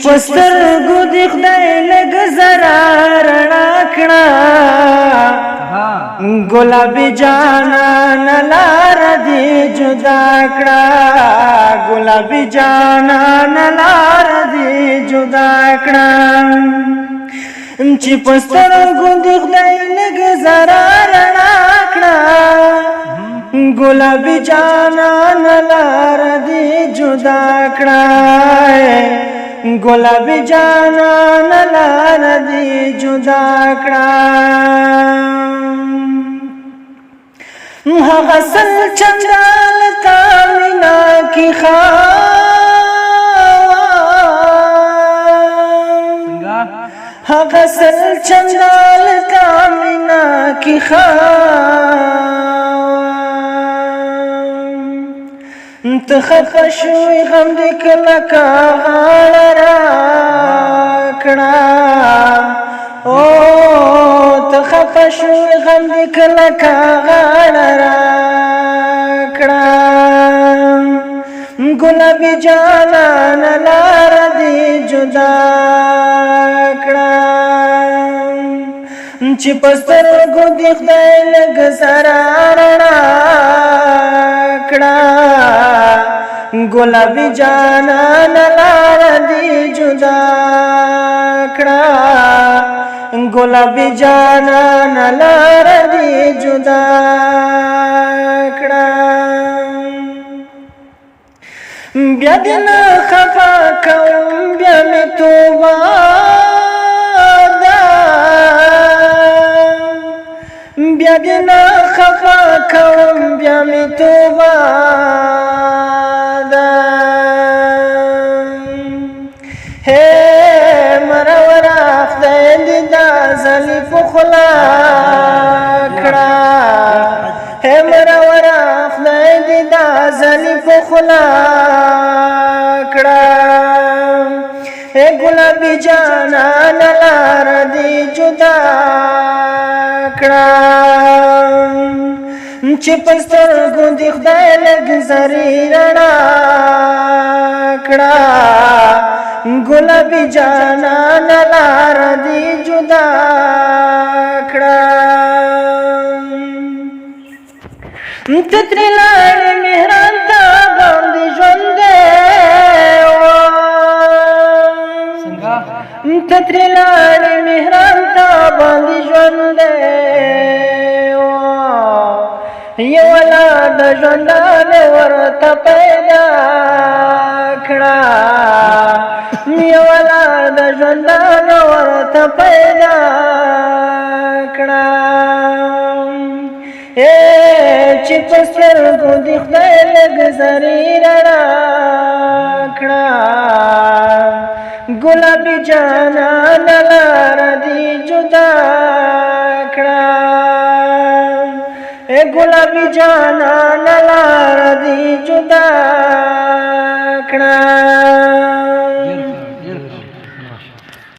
پسترګو د خدای لږ زرا رڼا کړه ګلابي جانان لار دې جدا کړه ګلابي جانان لار دې جدا کړه چې پسترګو د خدای لږ زرا رڼا کړه ګلابي جانان لار دې جدا کړه गुलाबी जानान लार दी जुदा कड़ा हसल चंदाल कामिना की खावा हसल चंदाल कामिना की خفه شوی غم دې کله غاړه راکړه او ته خفه شوی غم دې کله غاړه راکړه ګلابي جانان لار دې جدا کړه چې په سترګو دې خدای لږ زرا رڼا کړه गुलाबी जानान लार दी जुदा कड़ा गुलाबी जानान लार दी जुदा कड़ा ब्या दिन खफा कौम ब्या में तोबा ब्या दिन खफा कौम ब्या में तोबा زلی پخلا کڑا ہے مرورا خدای دی دا زلی پخلا کڑا ہے گلابی جانان لار دی جدا کڑا چې پسترګو دی خدای لږ زری رڼا کړه गुलाबी जानान लार दी जुदा कड़ा तत्री लाड़ मेहरान ता बांधी जोंदे तत्री लाड़ मेहरान ता बांधी जोंदे ये वाला द जोंदान वरता पैदा कड़ा वाला د ژوندان ورته پیدا کړه چې په سترګو دې خدای لږ زرې رڼا کړه ګلابي جانان لار دې جدا کړه ګلابي جانان لار دې جدا